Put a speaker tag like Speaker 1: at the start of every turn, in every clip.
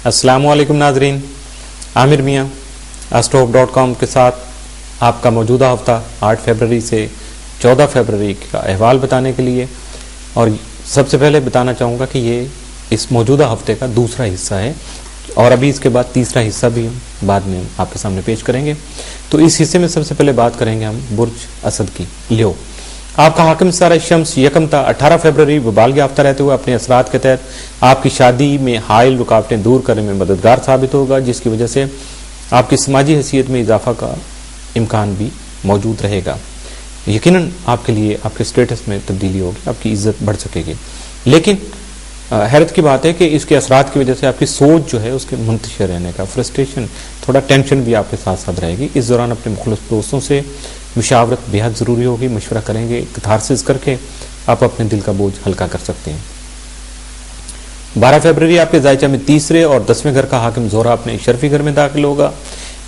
Speaker 1: अस्सलामु अलैकुम नाजरीन, आमिर मियाँ astrohope.com के साथ आपका मौजूदा हफ्ता 8 फरवरी से 14 फरवरी का अहवाल बताने के लिए। और सबसे पहले बताना चाहूँगा कि ये इस मौजूदा हफ्ते का दूसरा हिस्सा है और अभी इसके बाद तीसरा हिस्सा भी हम बाद में आपके सामने पेश करेंगे। तो इस हिस्से में सबसे पहले बात करेंगे हम बुर्ज असद की। लियो, आपका हाकिम सितारा शम्स यकमता 18 फरवरी वबाल याफ्ता रहते हुए अपने असरात के तहत आपकी शादी में हाइल रुकावटें दूर करने में मददगार साबित होगा, जिसकी वजह से आपकी समाजी हैसियत में इजाफा का इम्कान भी मौजूद रहेगा। यकीनन आपके लिए आपके स्टेटस में तब्दीली होगी, आपकी इज्जत बढ़ सकेगी। लेकिन हैरत की बात है कि इसके असरात की वजह से आपकी सोच जो है उसके मुंतशिर रहने का, फ्रस्ट्रेशन, थोड़ा टेंशन भी आपके साथ साथ रहेगी। इस दौरान अपने मुखलिस दोस्तों से मुशावरत बेहद ज़रूरी होगी। मशवरा करेंगे, कथारसिस करके आप अपने दिल का बोझ हल्का कर सकते हैं। 12 फरवरी आपके जायचा में तीसरे और 10वें घर का हाकिम ज़ोहरा अपने शर्फी घर में दाखिल होगा,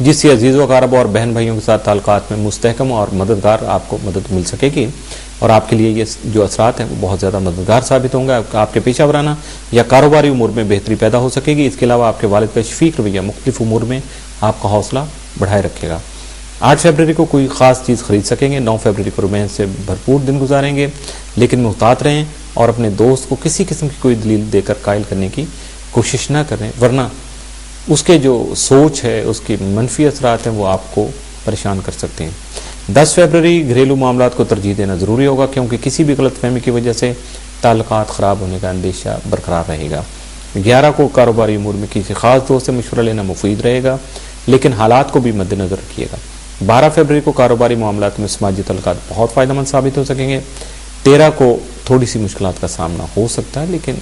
Speaker 1: जिससे अजीज़ व अक़ारब और बहन भाइयों के साथ ताल्लुकात में मुस्तहकम और मददगार आपको मदद मिल सकेगी और आपके लिए ये जो असरात हैं वो बहुत ज़्यादा मददगार साबित होंगे। आपके पेशा वराना या कारोबारी उमूर में बेहतरी पैदा हो सकेगी। इसके अलावा आपके वालिद का शफीक रवैया मुख्तलिफ उमूर में आपका हौसला बढ़ाए रखेगा। 8 फरवरी को कोई ख़ास चीज़ खरीद सकेंगे। 9 फरवरी को रोमांस से भरपूर दिन गुजारेंगे, लेकिन मुहतात रहें और अपने दोस्त को किसी किस्म की कोई दलील देकर कायल करने की कोशिश ना करें, वरना उसके जो सोच है, उसकी मनफी असरात हैं, वो आपको परेशान कर सकते हैं। 10 फरवरी घरेलू मामलात को तरजीह देना ज़रूरी होगा, क्योंकि किसी भी गलतफहमी की वजह से ताल्लुकात ख़राब होने का अंदेशा बरकरार रहेगा। 11 को कारोबारी उमूर में किसी ख़ास दोस्त से मशवरा लेना मुफीद रहेगा, लेकिन हालात को भी मद्देनज़र रखिएगा। 12 फरवरी को कारोबारी मामलात में समाजी ताल्लुकात बहुत फ़ायदेमंद साबित हो सकेंगे। 13 को थोड़ी सी मुश्किलात का सामना हो सकता है, लेकिन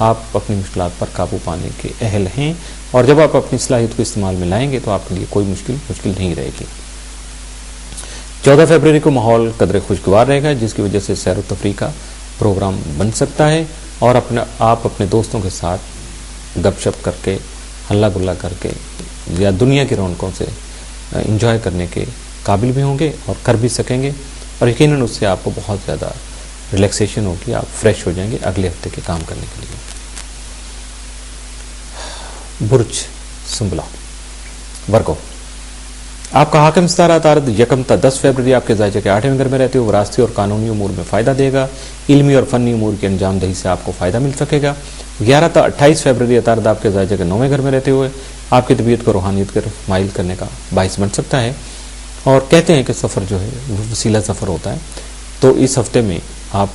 Speaker 1: आप अपनी मुश्किलात पर काबू पाने के अहल हैं और जब आप अपनी सलाहियत को इस्तेमाल में लाएंगे तो आपके लिए कोई मुश्किल नहीं रहेगी। 14 फरवरी को माहौल कदरे खुशगवार रहेगा, जिसकी वजह से सैर व तफरीह का प्रोग्राम बन सकता है और आप अपने दोस्तों के साथ गपशप करके, हल्ला गुल्ला करके या दुनिया की रौनकों से इंजॉय करने के काबिल भी होंगे और कर भी सकेंगे और यकीनन उससे आपको बहुत ज़्यादा रिलैक्सेशन होगी, आप फ्रेश हो जाएंगे अगले हफ्ते के काम करने के लिए। बुर्ज सुंबला वर्गो, आपका हाकिम सितारा तारद यकमता 10 फरवरी आपके जायचे के 8वें घर में रहते हुए वरासती और कानूनी उमूर में फ़ायदा देगा। इल्मी और फ़नी उमूर की अंजाम दही से आपको फ़ायदा मिल सकेगा। 11 ता 28 फरवरी तारद आपके जायचे के 9वें घर में रहते हुए आपकी तबीयत को रूहानियत की तरफ माइल करने का बाइस बन सकता है और कहते हैं कि सफ़र जो है वो वसीला सफ़र होता है। तो इस हफ्ते में आप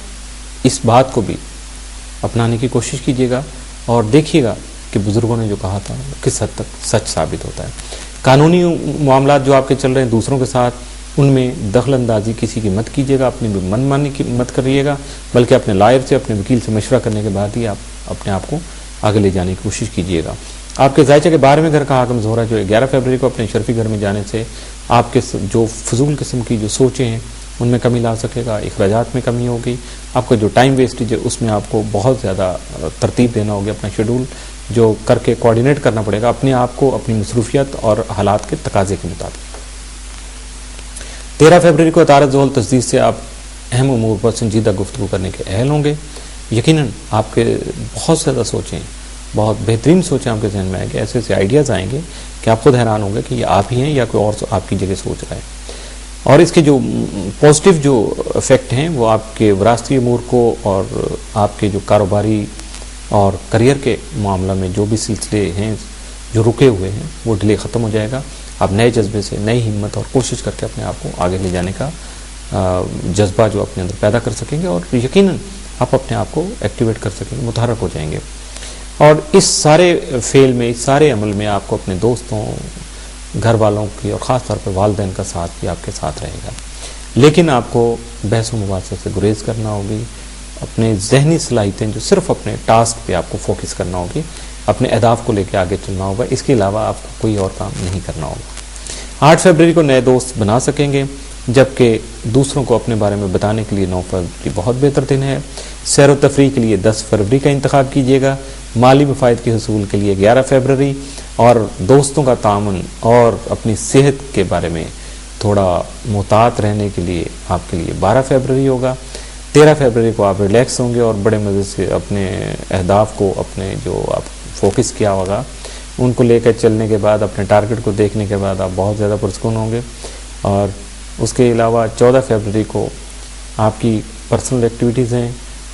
Speaker 1: इस बात को भी अपनाने की कोशिश कीजिएगा और देखिएगा कि बुज़ुर्गों ने जो कहा था किस हद तक सच साबित होता है। कानूनी मामलात जो आपके चल रहे हैं दूसरों के साथ, उनमें दखल अंदाजी किसी की मत कीजिएगा, अपनी मनमानी की मत करिएगा, बल्कि अपने लायर से, अपने वकील से मशवरा करने के बाद ही आप अपने आप को आगे ले जाने की कोशिश कीजिएगा। आपके जायचे के 12वें घर का हाकिम ज़ोहरा जो 11 फरवरी को अपने शर्फी घर में जाने से आपके जो फजूल किस्म की जो सोचें हैं उनमें कमी ला सकेगा, अखराजात में कमी होगी, आपका जो टाइम वेस्टेज है उसमें आपको बहुत ज़्यादा तरतीब देना होगी, अपना शेड्यूल जो करके कोऑर्डिनेट करना पड़ेगा अपने आप को अपनी मसरूफियत और हालात के तकाजे के मुताबिक। 13 फरवरी को तारद ज़ोहल तस्दीक से आप अहम उमूर पर संजीदा गुफ्तगू करने के अहल होंगे। यकीनन आपके बहुत ज़्यादा सोचें, बहुत बेहतरीन सोचें आपके जहन में आएंगे, ऐसे ऐसे आइडियाज़ आएंगे कि आप खुद हैरान होंगे कि ये आप ही हैं या कोई और आपकी जगह सोच रहा है। और इसके जो पॉजिटिव जो इफ़ेक्ट हैं वो आपके विरासती उमूर को और आपके जो कारोबारी और करियर के मामला में जो भी सिलसिले हैं जो रुके हुए हैं वो डिले ख़त्म हो जाएगा। आप नए जज्बे से, नई हिम्मत और कोशिश करके अपने आप को आगे ले जाने का जज्बा जो अपने अंदर पैदा कर सकेंगे और यकीनन आप अपने आप को एक्टिवेट कर सकेंगे, मुतहरक हो जाएंगे। और इस सारे फेल में, इस सारे अमल में आपको अपने दोस्तों, घर वालों की और ख़ास तौर पर वालिदैन का साथ भी आपके साथ रहेगा, लेकिन आपको बहस व मुबाहसे से गुरेज करना होगी। अपने जहनी सलाहियतें जो सिर्फ अपने टास्क पे आपको फोकस करना होगी, अपने अहदाफ को लेकर आगे चलना होगा, इसके अलावा आपको कोई और काम नहीं करना होगा। 8 फरवरी को नए दोस्त बना सकेंगे, जबकि दूसरों को अपने बारे में बताने के लिए 9 फरवरी बहुत बेहतर दिन है। सैर व तफरीह के लिए 10 फरवरी का इंतखाब कीजिएगा। माली मफायद के हसूल के लिए 11 फरवरी और दोस्तों का तामुन और अपनी सेहत के बारे में थोड़ा मुहतात रहने के लिए आपके लिए 12 फरवरी होगा। 13 फरवरी को आप रिलैक्स होंगे और बड़े मज़े से अपने अहदाफ को, अपने जो आप फोकस किया होगा ان کو لے کر چلنے کے بعد اپنے ٹارگٹ کو دیکھنے کے بعد آپ بہت زیادہ پرسکون ہوں گے. اور اس کے علاوہ 14 فروری کو آپ کی پرسنل ایکٹیویٹیز ہیں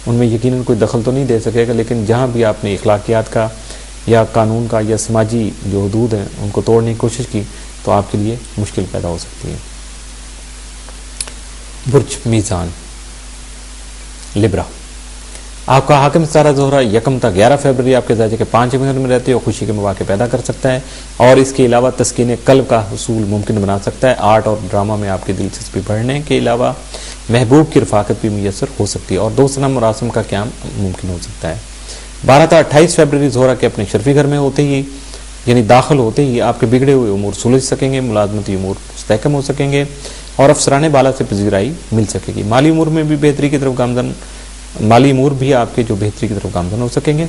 Speaker 1: ان میں یقیناً کوئی دخل تو نہیں دے سکے گا، لیکن جہاں بھی آپ نے اخلاقیات کا یا قانون کا یا سماجی جو حدود ہیں ان کو توڑنے کی کوشش کی تو آپ کے لیے مشکل پیدا ہو سکتی ہے. برج میزان لبرا، آپ کا حاکم ستارہ زہرہ 1 تا 11 فروری آپ کے زائچہ کے 5 گھر میں رہتے ہو خوشی کے مواقع پیدا کر سکتا ہے، اور اس کے علاوہ تسکین قلب کا حصول ممکن بنا سکتا ہے. آرٹ اور ڈرامہ میں آپ کی دلچسپی بڑھنے کے علاوہ محبوب کی رفاقت بھی میسر ہو سکتی ہے، اور دوستانہ مراسم کا قیام ممکن ہو سکتا ہے. 12 تا 28 فروری زہرہ کے اپنے شرفی گھر میں ہوتے ہی یعنی داخل ہوتے ہی آپ کے بگڑے ہوئے امور سلجھ سکیں گے، ملازمتی امور مستحکم ہو سکیں گے، اور افسرانے بالا سے پذیرائی مل سکے گی. مالی امور میں بھی بہتری کی طرف گامزن، مالی امور بھی آپ کے جو بہتری کی طرف گامزن ہو سکیں گے.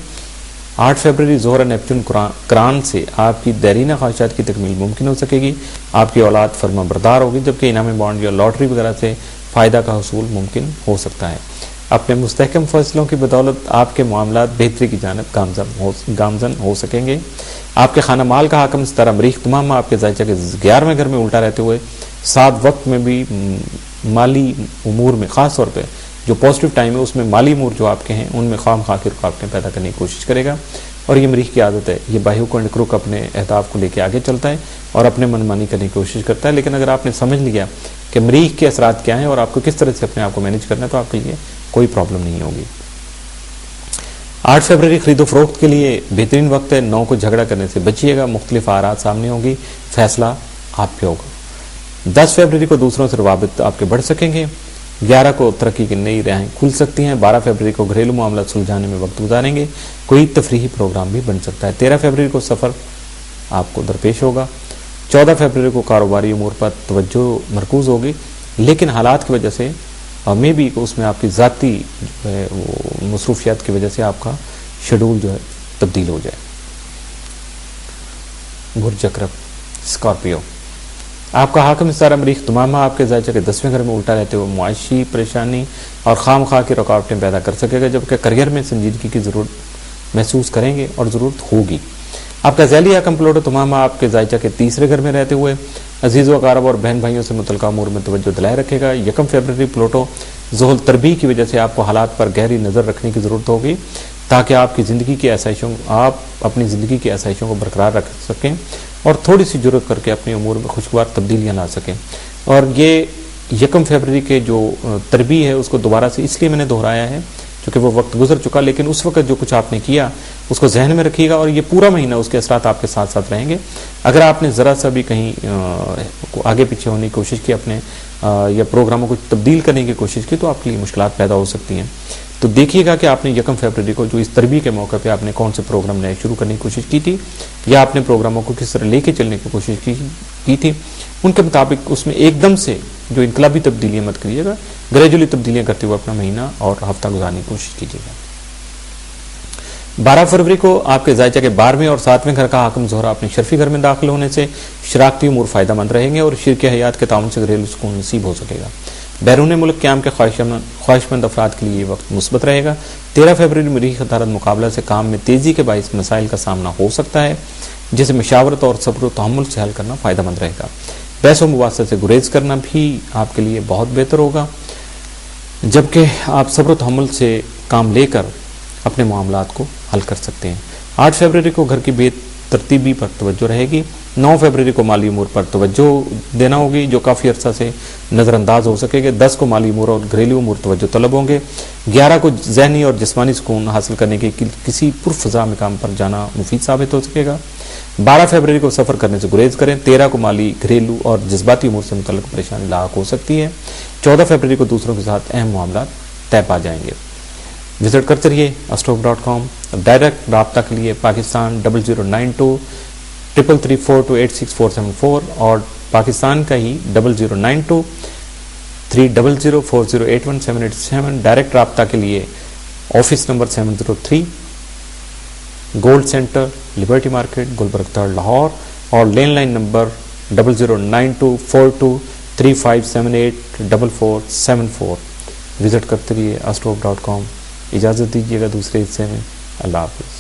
Speaker 1: 8 فروری زہرہ نیپچون کران سے آپ کی دیرینہ خواہشات کی تکمیل ممکن ہو سکے گی. آپ کی اولاد فرما بردار ہوگی، جبکہ انعامی بانڈ یا لاٹری وغیرہ سے فائدہ کا حصول ممکن ہو سکتا ہے. اپنے مستحکم فیصلوں کی بدولت آپ کے معاملات بہتری کی جانب گامزن ہو سکیں گے. آپ کے خانہ مال کا حاکم ستارہ مریخ تمام آپ کے زائچہ کے 11ویں گھر میں الٹا رہتے ہوئے ساتھ وقت میں بھی مالی امور میں خاص طور پہ جو پازیٹیو ٹائم ہے اس میں مالی امور جو آپ کے ہیں ان میں خواہ مخواہ کی رکاوٹیں پیدا کرنے کی کوشش کرے گا. اور یہ مریخ کی عادت ہے، یہ باہیوک اینڈ کروک اپنے اہداف کو لے کے آگے چلتا ہے اور اپنے منمانی کرنے کی کوشش کرتا ہے. لیکن اگر آپ نے سمجھ لیا کہ مریخ کے اثرات کیا ہیں اور آپ کو کس طرح سے اپنے آپ کو مینیج کرنا ہے تو آپ کے لیے کوئی پرابلم نہیں ہوگی. 8 فروری خرید و فروخت کے لیے بہترین وقت ہے. 9 کو جھگڑا کرنے سے بچیے گا، مختلف آرات سامنے ہوگی، فیصلہ آپ پہ ہوگا. 10 فروری کو دوسروں سے روابط آپ کے بڑھ سکیں گے. 11 کو ترقی کی نئی راہیں کھل سکتی ہیں. 12 فروری کو گھریلو معاملات سلجھانے میں وقت گزاریں گے، کوئی تفریحی پروگرام بھی بن سکتا ہے. 13 فروری کو سفر آپ کو درپیش ہوگا. 14 فروری کو کاروباری امور پر توجہ مرکوز ہوگی، لیکن حالات کی وجہ سے میں بھی اس میں آپ کی ذاتی جو ہے وہ مصروفیات کی وجہ سے آپ کا شیڈول جو ہے تبدیل ہو جائے. برج عقرب اسکارپیو، آپ کا حاکم ستارہ مریخ تمامہ آپ کے زائچہ کے 10ویں گھر میں الٹا رہتے ہوئے معاشی پریشانی اور خام خواہ کی رکاوٹیں پیدا کر سکے گا، جبکہ کریئر میں سنجیدگی کی ضرورت محسوس کریں گے اور ضرورت ہوگی. آپ کا ذیلی حاکم پلوٹو تمامہ آپ کے زائچہ کے 3رے گھر میں رہتے ہوئے عزیز و اقارب اور بہن بھائیوں سے متعلقہ امور میں توجہ دلائے رکھے گا. 1 فروری پلوٹو ذوال تربیع کی وجہ سے آپ کو حالات پر گہری نظر رکھنے کی ضرورت ہوگی تاکہ آپ اپنی زندگی کی آسائشوں کو برقرار رکھ سکیں اور تھوڑی سی جرأت کر کے اپنے امور میں خوشگوار تبدیلیاں لا سکیں. اور یہ 1 فروری کے جو تربیع ہے اس کو دوبارہ سے اس لیے میں نے دہرایا ہے کیونکہ وہ وقت گزر چکا، لیکن اس وقت جو کچھ آپ نے کیا اس کو ذہن میں رکھیے گا اور یہ پورا مہینہ اس کے اثرات آپ کے ساتھ ساتھ رہیں گے. اگر آپ نے ذرا سا بھی کہیں آگے پیچھے ہونے کی کوشش کی اپنے یا پروگراموں کو تبدیل کرنے کی کوشش کی تو آپ کے لیے مشکلات پیدا ہو سکتی ہیں. تو دیکھیے گا کہ آپ نے 1 فروری کو جو اس تربیع کے موقع پہ آپ نے کون سے پروگرام نئے شروع کرنے کی کوشش کی تھی یا آپ نے پروگراموں کو کس طرح لے کے چلنے کی کوشش کی تھی، ان کے مطابق اس میں ایک دم سے جو انقلابی تبدیلیاں مت کریے گا، گریجولی تبدیلیاں کرتے ہوئے اپنا مہینہ اور ہفتہ گزارنے کی کوشش کیجیے گا. 12 فروری کو آپ کے زائچہ کے 12ویں اور 7ویں گھر کا حاکم زہرہ اپنے شرفی گھر میں داخل ہونے سے شراکتی امور فائدہ مند رہیں گے اور شرک حیات کے تعاون سے گھریلو سکون نصیب ہو سکے گا. بیرون ملک قیام کے خواہش مند افراد کے لیے یہ وقت مثبت رہے گا. 13 فروری مریخ عطارد مقابلہ سے کام میں تیزی کے باعث مسائل کا سامنا ہو سکتا ہے جسے مشاورت اور صبر و تحمل سے حل کرنا فائدہ مند رہے گا. بحث و مباحثہ سے گریز کرنا بھی آپ کے لیے بہت بہتر ہوگا، جبکہ آپ صبر و تحمل سے کام لے کر اپنے معاملات کو حل کر سکتے ہیں. 8 فروری کو گھر کی بے ترتیبی پر توجہ رہے گی. 9 فروری کو مالی امور پر توجہ دینا ہوگی جو کافی عرصہ سے نظر انداز ہو سکے گا. 10 کو مالی امور اور گھریلو امور توجہ طلب ہوں گے. 11 کو ذہنی اور جسمانی سکون حاصل کرنے کے کسی پرفضا مقام پر جانا مفید ثابت ہو سکے گا. 12 فروری کو سفر کرنے سے گریز کریں. 13 کو مالی گھریلو اور جذباتی امور سے متعلق پریشانی لاحق ہو سکتی ہے. 14 فروری کو دوسروں کے ساتھ اہم معاملات طے پا جائیں گے. وزٹ کرتے رہیے astrology.com. ڈائریکٹ رابطہ کے لیے پاکستان 0092 333 86474 اور پاکستان کا ہی 0092 300 4081 787. ڈائریکٹ رابطہ کے لیے office number 703 gold centre Liberty market Gulberg 3 Lahore اور لینڈ لائن نمبر 0092 42 3578 4474. وزٹ کرتے رہیے astrology.com. اجازت دیجیے گا دوسرے حصے میں. اللہ حافظ.